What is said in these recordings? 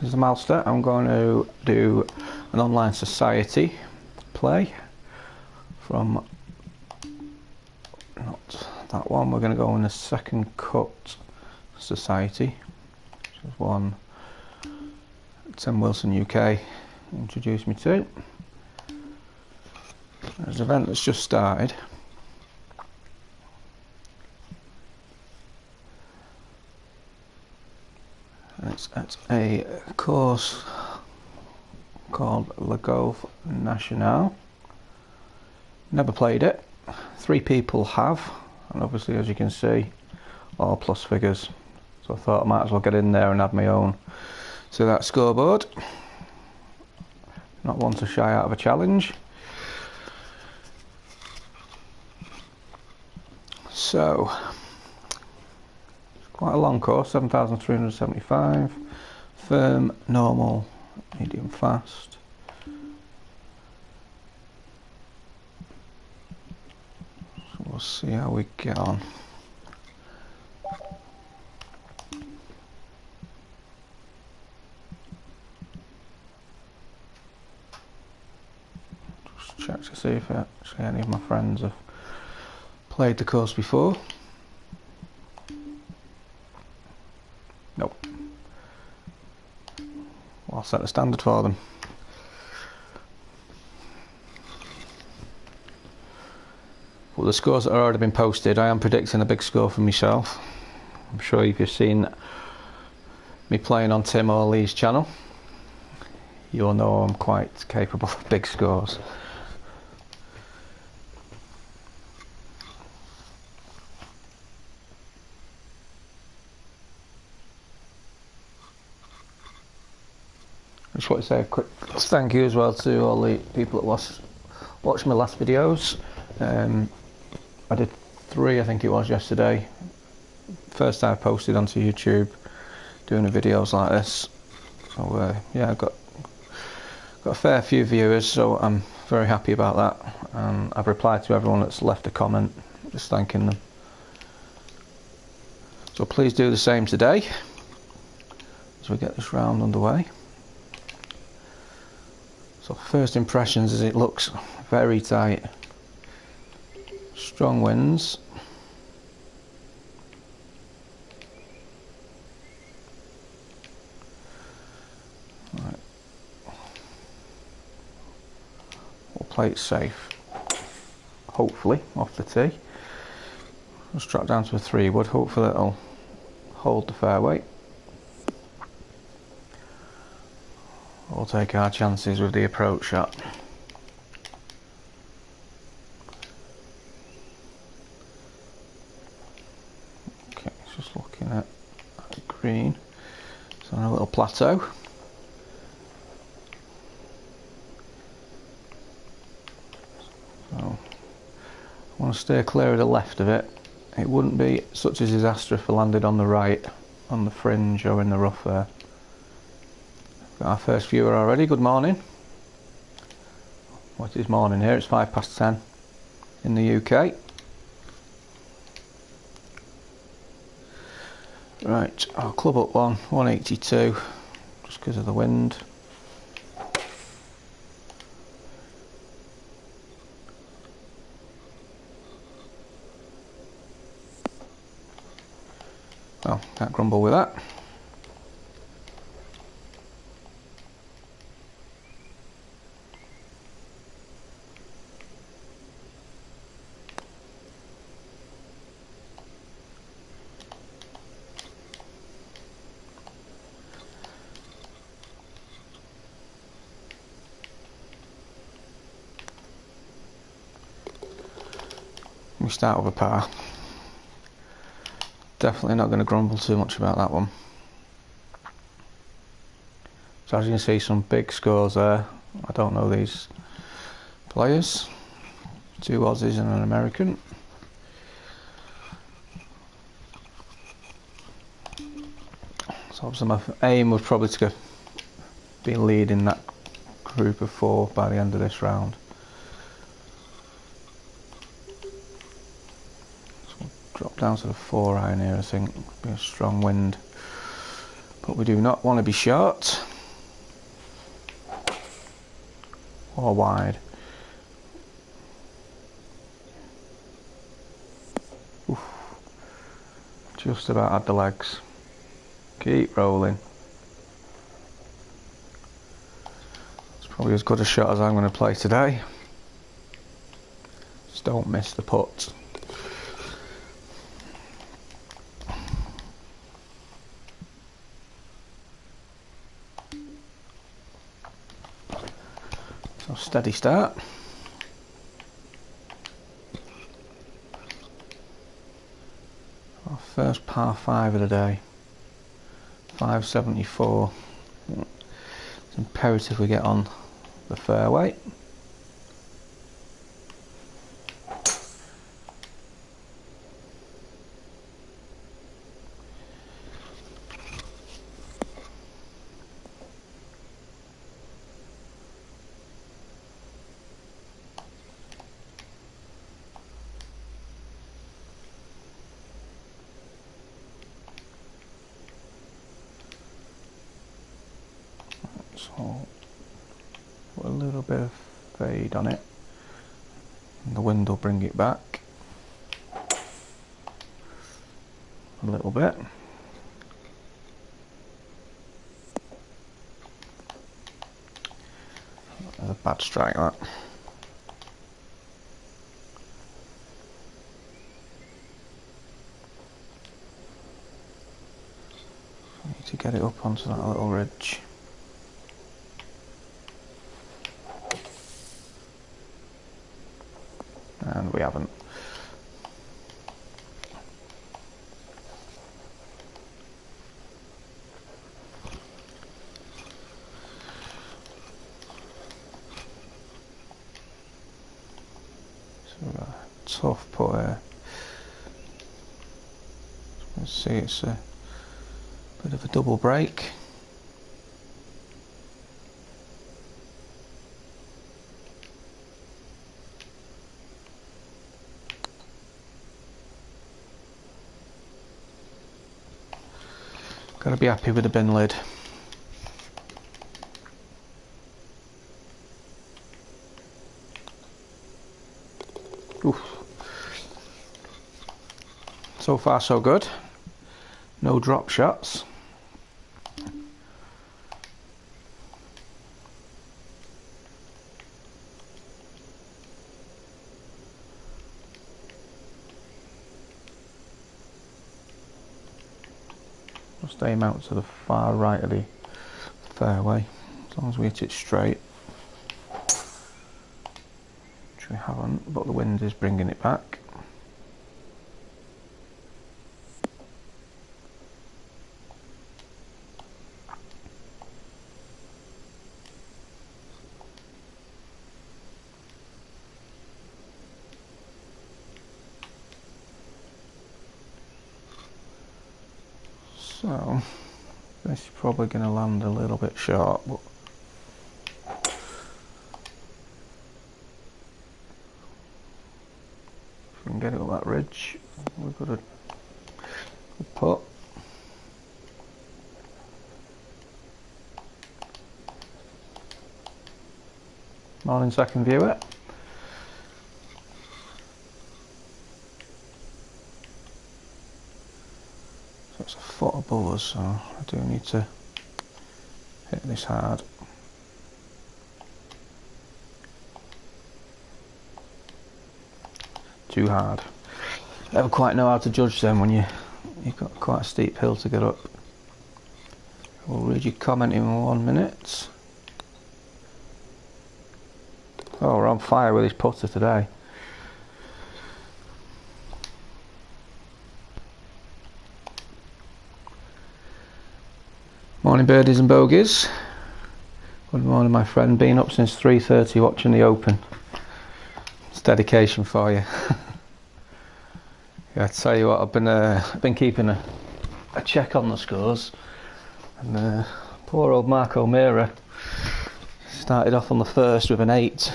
this is the Malster. I'm going to do an online society play from, not that one, we're going to go in the second cut society, which is one Tim Wilson UK introduced me to. There's an event that's just started. It's at a course called Le Golf National. Never played it. 3 people have, and obviously, as you can see, all plus figures. So I thought I might as well get in there and add my own to that scoreboard. Not one to shy out of a challenge. So, it's quite a long course, 7,375. Firm, normal, medium, fast. So we'll see how we get on. Just check to see if actually any of my friends have played the course before. Nope. Well, I'll set the standard for them. Well, the scores that have already been posted, I am predicting a big score for myself. I'm sure if you've seen me playing on Tim or Lee's channel, you'll know I'm quite capable of big scores. I just want to say a quick thank you as well to all the people that watched my last videos. I did 3, I think it was, yesterday. First time I posted onto YouTube doing videos like this. So yeah, I've got a fair few viewers, so I'm very happy about that. I've replied to everyone that's left a comment, just thanking them. So please do the same today as we get this round underway. So first impressions is it looks very tight. Strong winds. Right. We'll play it safe. Hopefully, off the tee. Just drop down to a 3-wood. Hopefully it'll hold the fairway. We'll take our chances with the approach shot. Okay, just looking at the green. It's on a little plateau. So I want to steer clear of the left of it. It wouldn't be such a disaster if I landed on the right, on the fringe or in the rough there. Got our first viewer already. Good morning. What is morning here? It's 10:05 in the UK. Right, I'll club up 182 just because of the wind. Well, can't grumble with that. We start with a par. Definitely not going to grumble too much about that one. So as you can see, some big scores there. I don't know these players. 2 Aussies and an American. So obviously my aim was probably to be leading that group of 4 by the end of this round. Drop down to the 4 iron here, I think. Be a strong wind, but we do not want to be short. or wide. Oof. Just about had the legs. Keep rolling. It's probably as good a shot as I'm going to play today. Just don't miss the putt. So steady start. Our first par 5 of the day. 574. It's imperative we get on the fairway. So put a little bit of fade on it, and the wind will bring it back a little bit. That's a bad strike, that. I need to get it up onto that little ridge. And we haven't. So tough putt here. Let's see, it's a bit of a double break. Got to be happy with the bin lid. Oof. So far so good. No drop shots. Just aim out to the far right of the fairway, as long as we hit it straight. Which we haven't, but the wind is bringing it back. So this is probably going to land a little bit short, but if we can get it up that ridge, we've got a good putt. Morning, second viewer. So it's a foot above us, so I do need to hit this hard. Too hard. Never quite know how to judge them when you've got quite a steep hill to get up. We'll read your comment in 1 minute. Oh, we're on fire with this putter today. Morning birdies and bogeys. Good morning my friend, been up since 3:30 watching the Open. It's dedication for you. Yeah, I tell you what, I've been keeping a check on the scores, and poor old Mark O'Meara started off on the first with an 8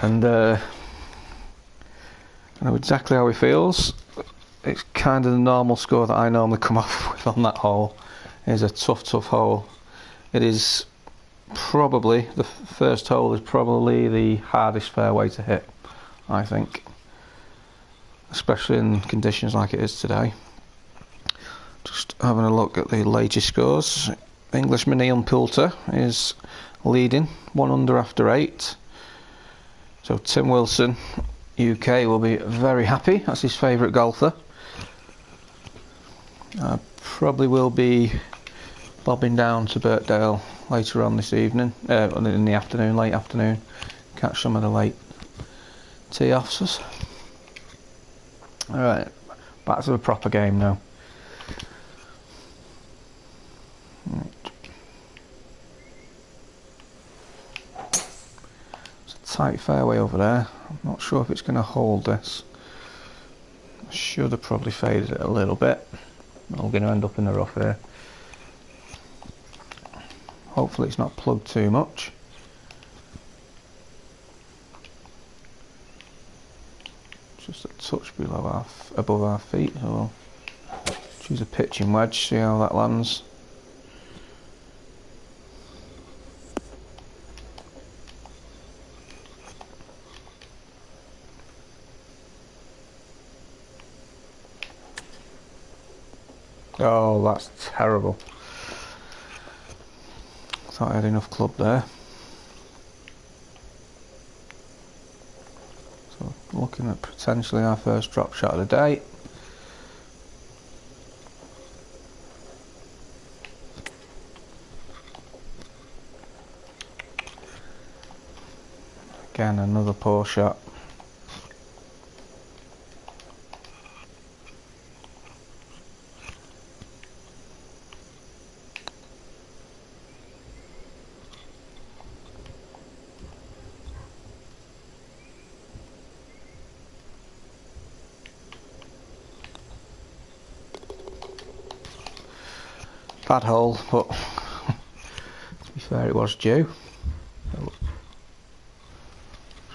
and I know exactly how he feels. It's kind of the normal score that I normally come off with on that hole. It is a tough hole. It is probably the first hole is probably the hardest fairway to hit, I think, especially in conditions like it is today. Just having a look at the latest scores. Englishman Ian Poulter is leading, 1 under after 8. So Tim Wilson, UK, will be very happy. That's his favourite golfer. I probably will be bobbing down to Birkdale later on this evening, in the afternoon, late afternoon, catch some of the late tee offs. Alright, back to the proper game now. It's a tight fairway over there. I'm not sure if it's going to hold this. I should have probably faded it a little bit. I'm going to end up in the rough here. Hopefully it's not plugged too much. Just a touch below above our feet. So we'll choose a pitching wedge, see how that lands. Oh, that's terrible. Thought I had enough club there. So looking at potentially our first drop shot of the day. Again, another poor shot. Bad hole, but to be fair, it was due.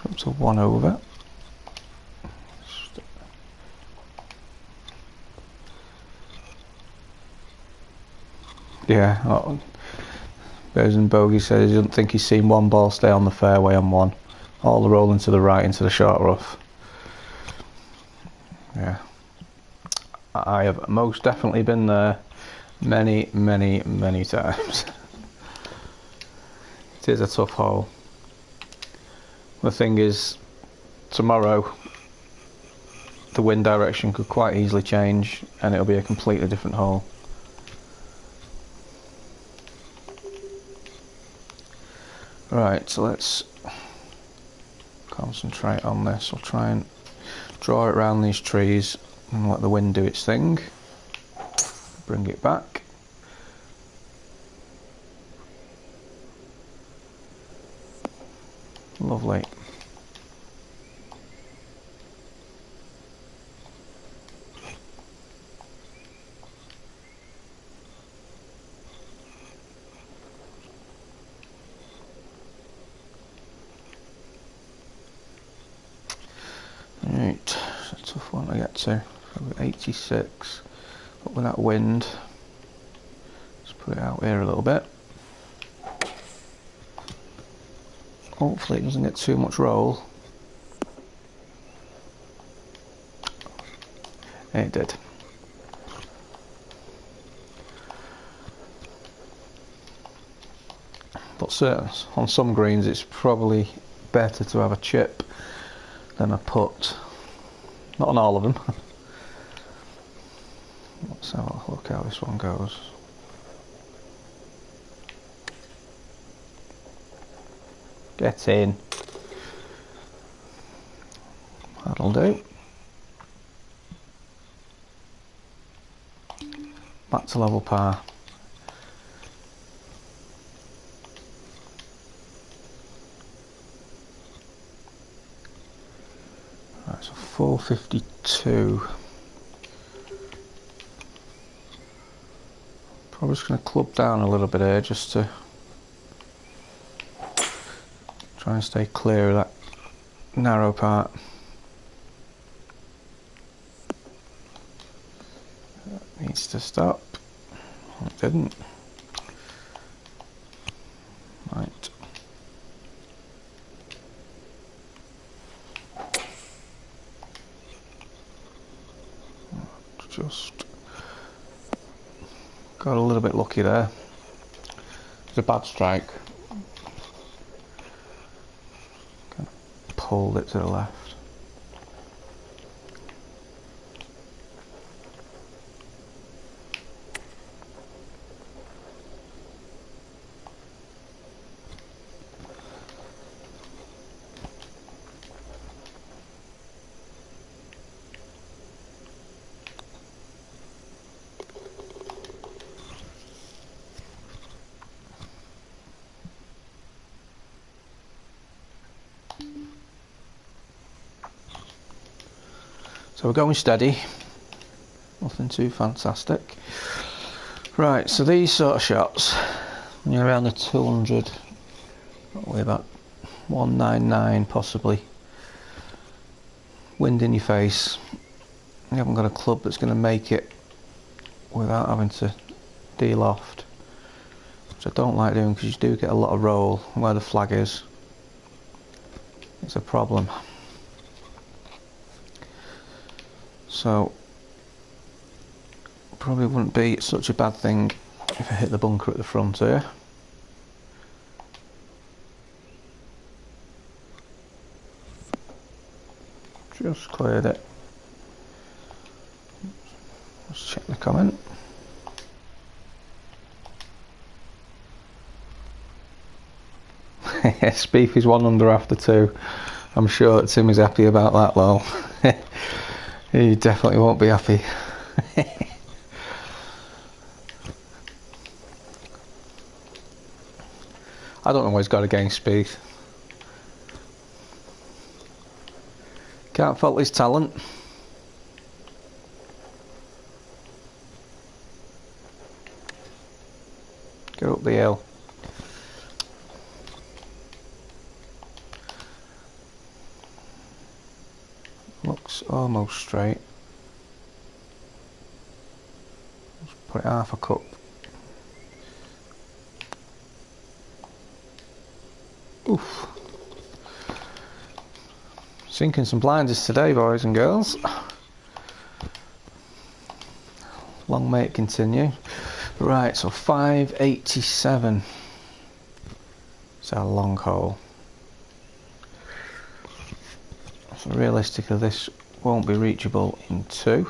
Up to 1 over. Yeah, Bears and Bogey says he doesn't think he's seen one ball stay on the fairway on one. All the rolling to the right into the short rough. Yeah, I have most definitely been there many, many, many times. It is a tough hole. The thing is, tomorrow the wind direction could quite easily change and it'll be a completely different hole. Right, so let's concentrate on this. I'll try and draw it around these trees and let the wind do its thing. Bring it back. Lovely. Right, it's a tough one to get to. Probably 86. But with that wind, let's put it out here a little bit. Hopefully it doesn't get too much roll. It did. But certainly on some greens it's probably better to have a chip than a putt. Not on all of them. Let's have a look how this one goes. Get in. That'll do. Back to level par. Right, so 452. Probably just going to club down a little bit here just to try and stay clear of that narrow part. That needs to stop. It didn't. Right. Just got a little bit lucky there. It's a bad strike. Kind of pulled it to the left. So we're going steady, nothing too fantastic. Right, so these sort of shots, when you're around the 200, probably about 199 possibly, wind in your face, you haven't got a club that's going to make it without having to de-loft, which I don't like doing because you do get a lot of roll where the flag is. It's a problem. So probably wouldn't be such a bad thing if I hit the bunker at the front here. Just cleared it. Let's check the comment. Spieth is 1 under after 2. I'm sure that Tim is happy about that, lol. He definitely won't be happy. I don't know what he's got against Spieth. Can't fault his talent. Get up the hill. Looks almost straight. Let's put it half a cup. Oof. Sinking some blinders today, boys and girls. Long may it continue. Right, so 587. It's our long hole. So realistically this won't be reachable in 2.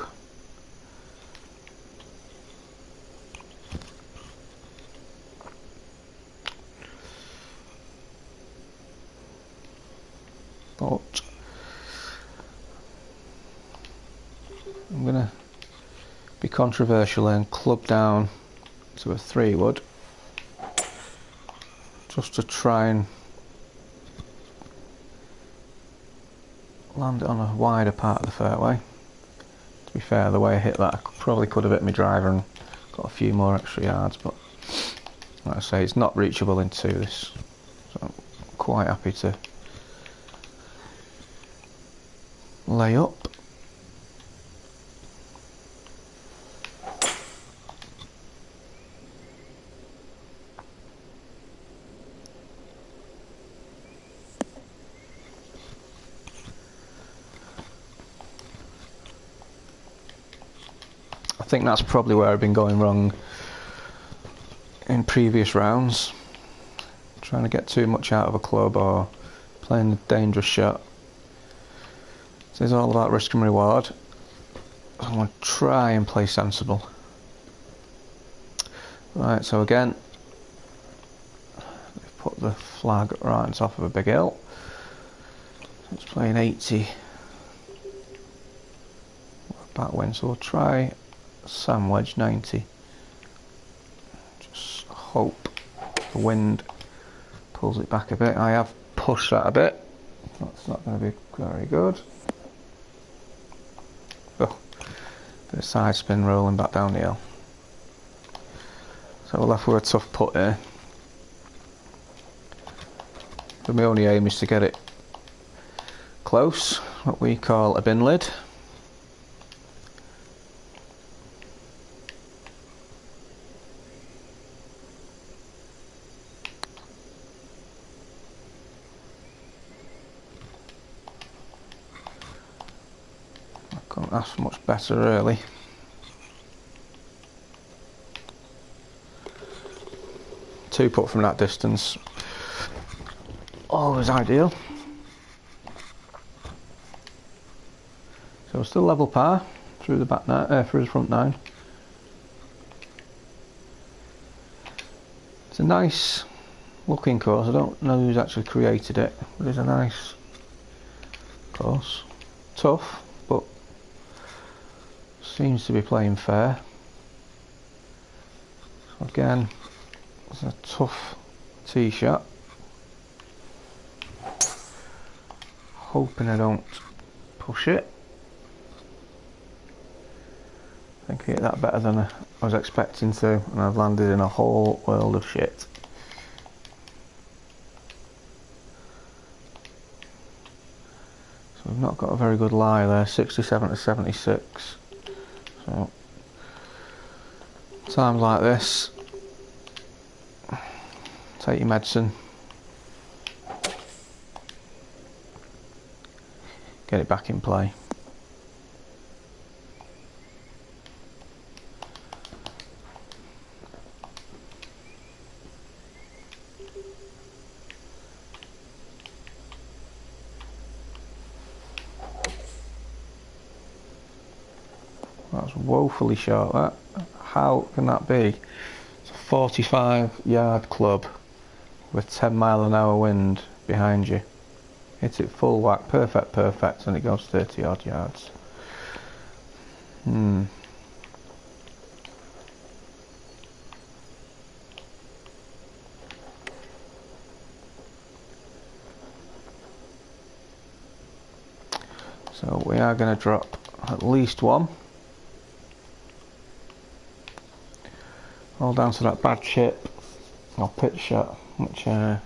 But I'm going to be controversial and club down to a 3 wood just to try and land it on a wider part of the fairway. To be fair, the way I hit that I probably could have hit my driver and got a few more extra yards, but like I say, it's not reachable in 2 this, so I'm quite happy to lay up. I think that's probably where I've been going wrong in previous rounds, trying to get too much out of a club or playing a dangerous shot. So it's all about risk and reward. I'm going to try and play sensible. Right, so again, we've put the flag right on top of a big hill. So it's playing 80 backwind, so we'll try sand wedge 90. Just hope the wind pulls it back a bit. I have pushed that a bit. That's not going to be very good. Oh, bit of side spin rolling back down the hill. So we're left with a tough putt here. But my only aim is to get it close, what we call a bin lid. That's much better really. 2 putt from that distance, always ideal. So still level par through the back nine, through the front 9. It's a nice looking course. I don't know who's actually created it, but it's a nice course. Tough, but seems to be playing fair. So again, it's a tough tee shot. Hoping I don't push it. I think I hit that better than I was expecting to, and I've landed in a whole world of shit. So we've not got a very good lie there, 67 to 76. So times like this, take your medicine, get it back in play. That's woefully short, that. How can that be? It's a 45-yard club with 10-mile-an-hour wind behind you. Hit it full whack, perfect, and it goes 30-odd yards. So we are going to drop at least one. All down to that bad chip or pitch shot, which I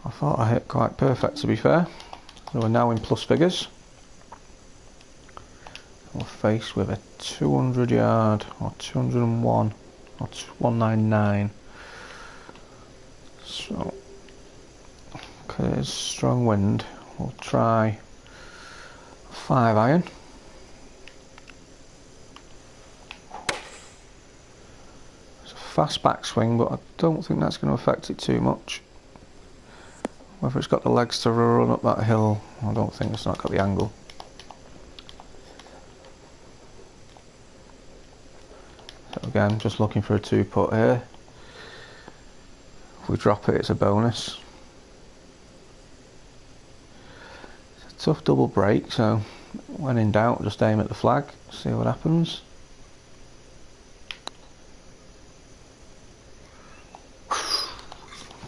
thought I hit quite perfect, to be fair. So we're now in plus figures. We're faced with a 200 yard or 201 or 199. So, because it's strong wind, we'll try 5-iron. Fast backswing, but I don't think that's going to affect it too much. Whether it's got the legs to run up that hill, I don't think. It's not got the angle. So again, just looking for a 2-putt here. If we drop it, it's a bonus. It's a tough double break, so when in doubt, just aim at the flag, see what happens.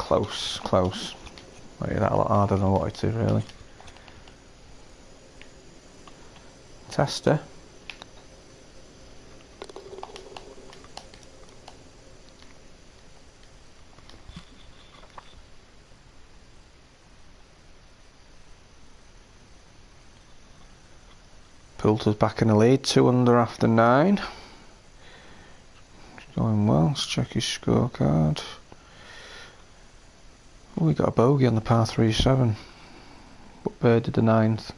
Close. I hit that a lot harder than I wanted to, really. Tester. Poulter's back in the lead, 2 under after 9. It's going well. Let's check his scorecard. Oh, we got a bogey on the par 3-7, but birded the 9th.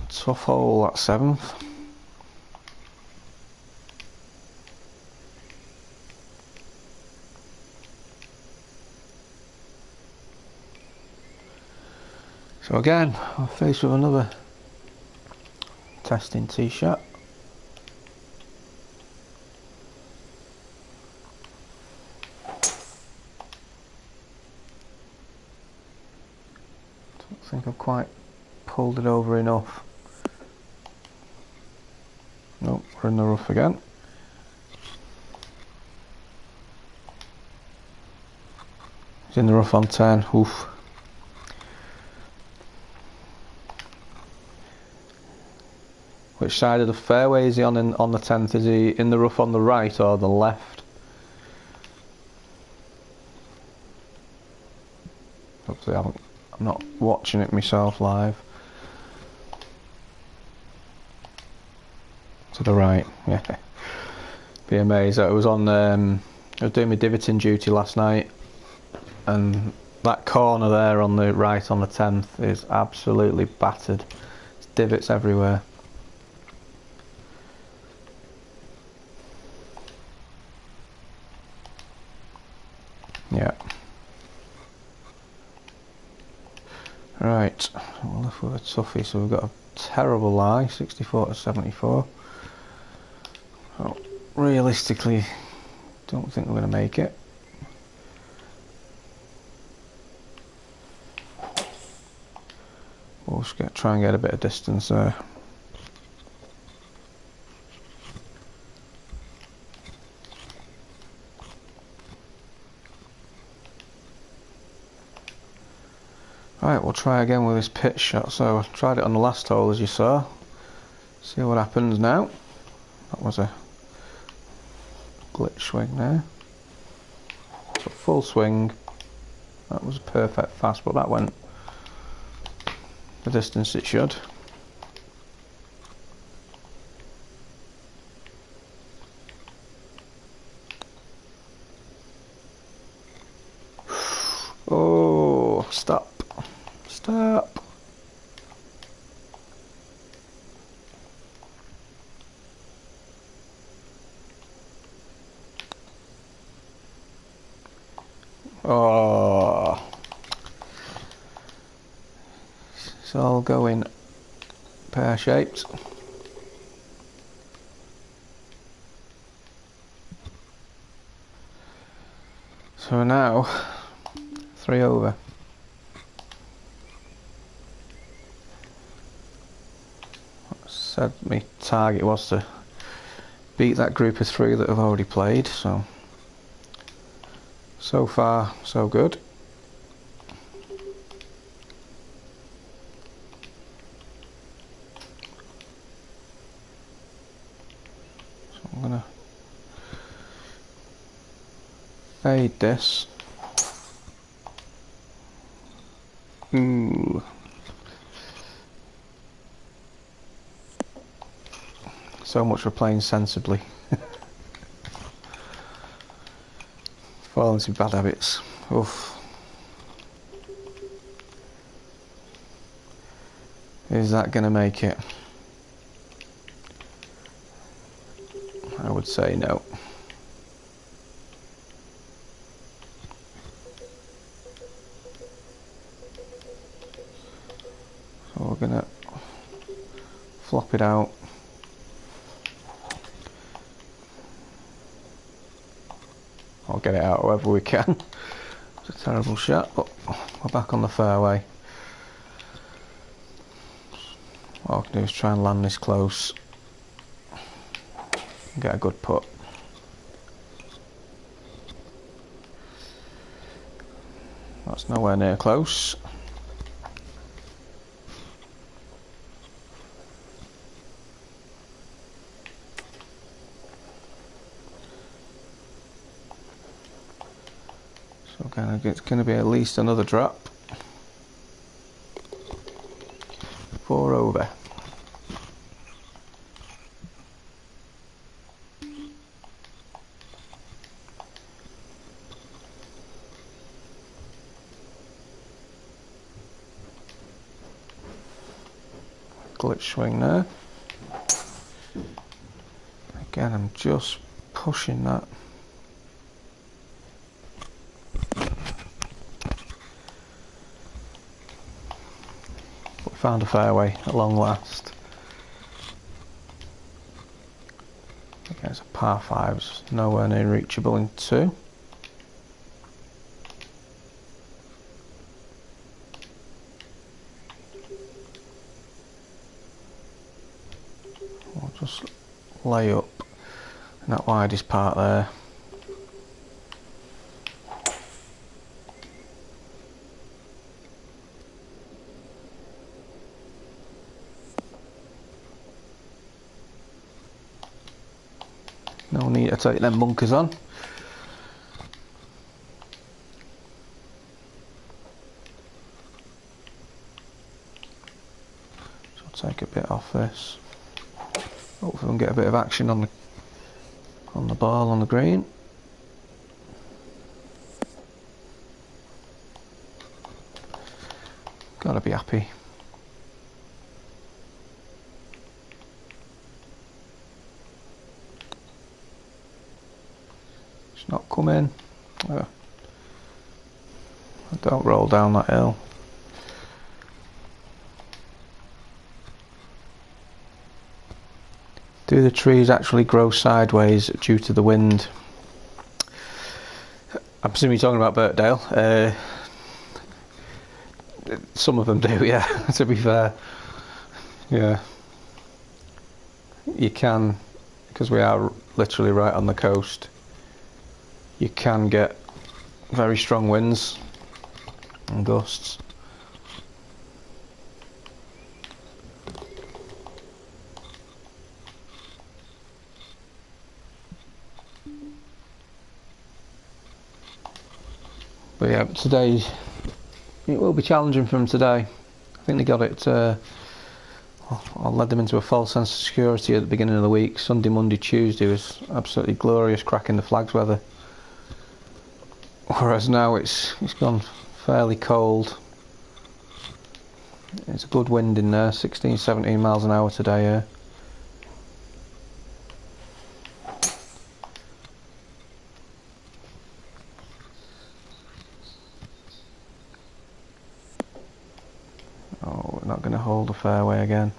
Tough hole at 7th. So again, I'm faced with another testing tee shot. I think I've quite pulled it over enough. Nope, we're in the rough again. He's in the rough on 10. Oof. Which side of the fairway is he on the 10th? Is he in the rough on the right or the left? Obviously I'm not watching it myself live. To the right, yeah. Be amazed. I was on. I was doing my divoting duty last night, and that corner there on the right on the 10th is absolutely battered. There's divots everywhere. Right, we're left with a toughie, so we've got a terrible lie, 64 to 74. So, realistically, don't think we're going to make it. We'll just try and get a bit of distance there. Right, we'll try again with this pitch shot. So I tried it on the last hole, as you saw. See what happens now. That was a glitch swing there. So full swing. That was a perfect fast, but that went the distance it should. Oh, stop. Stop. Oh. It's all going pear-shaped. So now, 3 over. Said my target was to beat that group of 3 that have already played, so far so good. So I'm gonna fade this. Ooh. So much for playing sensibly. Fall into bad habits. Oof. Is that going to make it? I would say no. So we're going to flop it out. I'll get it out however we can. It's a terrible shot, but we're back on the fairway. All I can do is try and land this close and get a good putt. That's nowhere near close. So it's going to be at least another drop. 4 over. Glitch swing there. Again, I'm just pushing that. We found a fairway at long last. Again, it's a par 5, it's nowhere near reachable in 2. We'll just lay up in that widest part there. No need to take them bunkers on. So I'll take a bit off this. Hopefully we can get a bit of action on the ball on the green. Gotta be happy. It's not coming. Don't roll down that hill. Do the trees actually grow sideways due to the wind? I'm assuming you're talking about Birkdale. Some of them do, yeah, to be fair. Yeah. You can, because we are literally right on the coast, you can get very strong winds and gusts. But yeah, today it will be challenging for them today. I think they got it. I led them into a false sense of security at the beginning of the week. Sunday, Monday, Tuesday was absolutely glorious, cracking the flags weather. Whereas now it's gone fairly cold. It's a good wind in there, 16, 17 miles an hour today. Yeah. Oh, we're not going to hold the fairway again.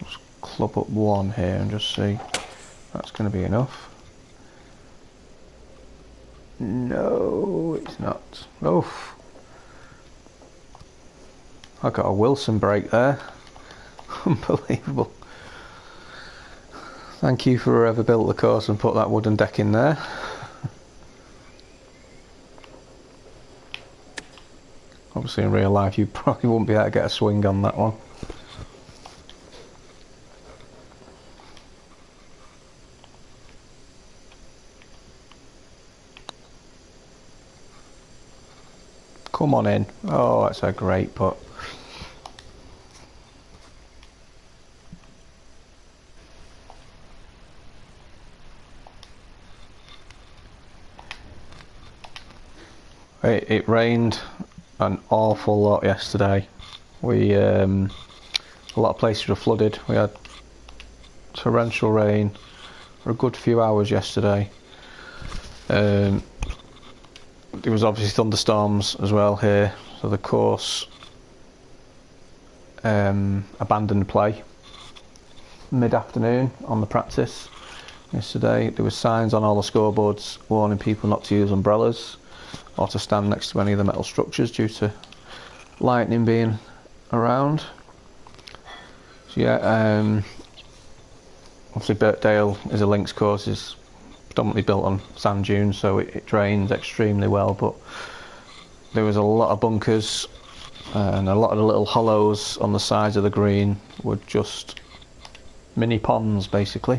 Let's club up one here and just see if that's going to be enough. No, it's not. Oh, I got a Wilson break there. Unbelievable. Thank you for whoever built the course and put that wooden deck in there. Obviously in real life you probably wouldn't be able to get a swing on that one. Come on in. Oh, that's a great putt. It rained an awful lot yesterday. A lot of places were flooded. We had torrential rain for a good few hours yesterday. There was obviously thunderstorms as well here, so the course abandoned play mid-afternoon on the practice yesterday. There were signs on all the scoreboards warning people not to use umbrellas or to stand next to any of the metal structures due to lightning being around. So yeah, obviously Birkdale is a links course, is predominantly built on sand dunes, so it drains extremely well, but there was a lot of bunkers and a lot of the little hollows on the sides of the green were just mini ponds basically.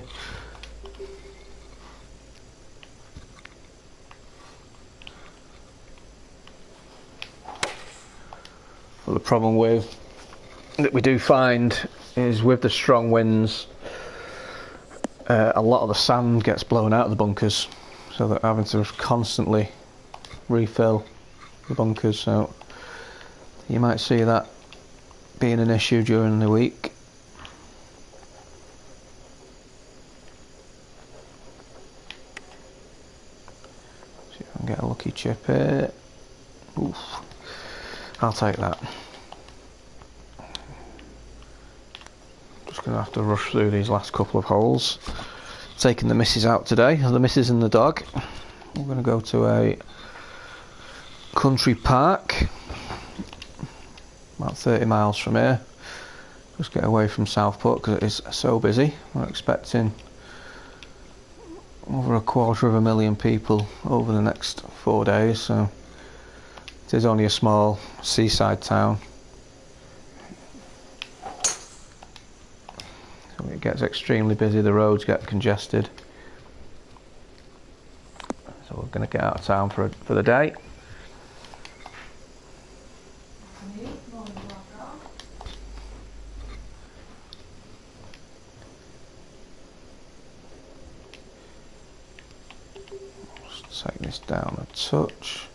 But the problem that we do find is with the strong winds, a lot of the sand gets blown out of the bunkers, so they're having to constantly refill the bunkers, so you might see that being an issue during the week. See if I can get a lucky chip here. Oof. I'll take that. Just going to have to rush through these last couple of holes. Taking the missus out today, the missus and the dog. We're going to go to a country park about 30 miles from here. Just get away from Southport because it is so busy. We're expecting over 250,000 people over the next 4 days, so it is only a small seaside town. So it gets extremely busy, the roads get congested. So we're going to get out of town for the day. Just take this down a touch.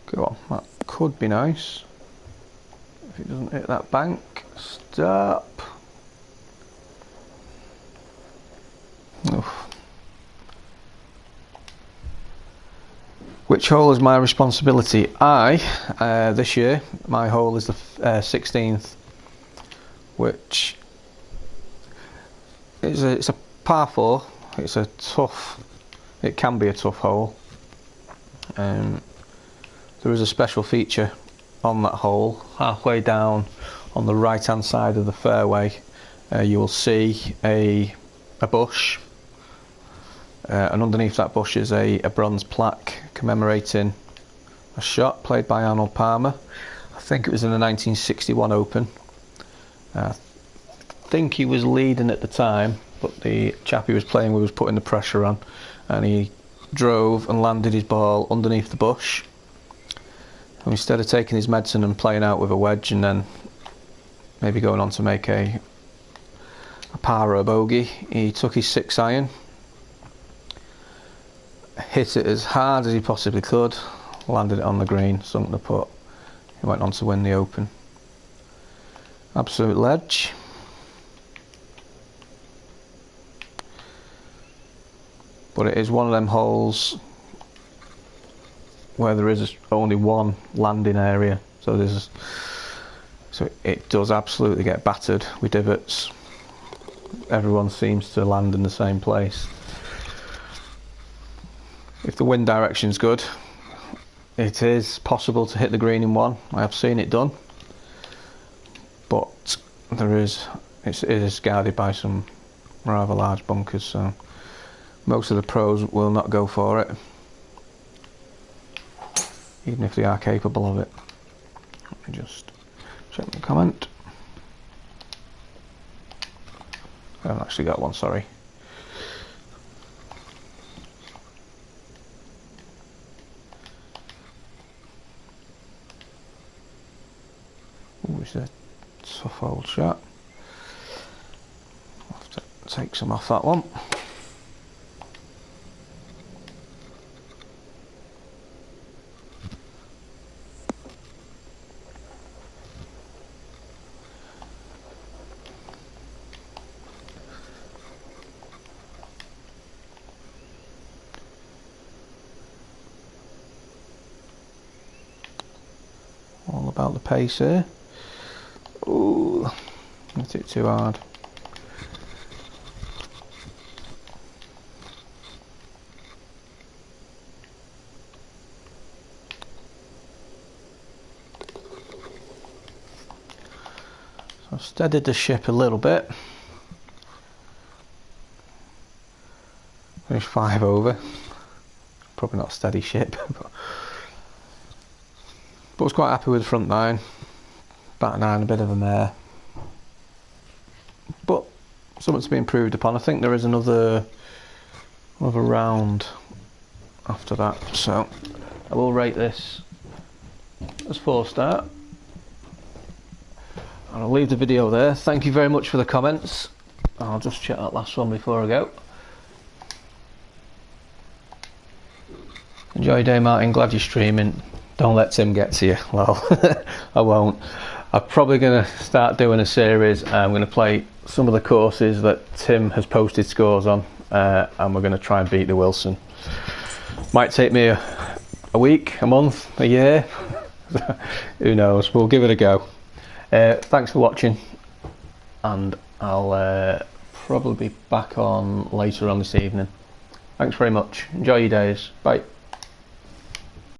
Go on, that could be nice. If it doesn't hit that bank, stop. Oof. Which hole is my responsibility? This year, my hole is the 16th, which is it's a par 4. It can be a tough hole. There is a special feature on that hole. Halfway down on the right hand side of the fairway, you will see a bush. And underneath that bush is a bronze plaque commemorating a shot played by Arnold Palmer. I think it was in the 1961 Open. I think he was leading at the time, but the chap he was playing with was putting the pressure on, and he drove and landed his ball underneath the bush. And instead of taking his medicine and playing out with a wedge and then maybe going on to make a par or a bogey, he took his 6-iron, hit it as hard as he possibly could, landed it on the green, sunk the putt. He went on to win the Open. Absolute ledge. But it is one of them holes where there is only one landing area, so it does absolutely get battered with divots. Everyone seems to land in the same place. If the wind direction is good, it is possible to hit the green in one. I have seen it done, but it is guarded by some rather large bunkers, so most of the pros will not go for it, even if they are capable of it. Let me just check the comment. I haven't actually got one, sorry. Ooh, it's a tough old shot. I'll have to take some off that one. All about the pace here. Ooh, hit it too hard. So I've steadied the ship a little bit. Finished 5 over. Probably not a steady ship, but I was quite happy with the front 9. Back 9 a bit of a mare, but something to be improved upon. I think there is another round after that, so I will rate this as 4-star, and I'll leave the video there. Thank you very much for the comments. I'll just check that last one before I go. Enjoy your day, Martin. Glad you're streaming. Don't let Tim get to you. Well, I won't. I'm probably going to start doing a series. I'm going to play some of the courses that Tim has posted scores on, and we're going to try and beat the Wilson. Might take me a week, a month, a year. Who knows? We'll give it a go. Thanks for watching, and I'll probably be back on later on this evening. Thanks very much. Enjoy your days. Bye.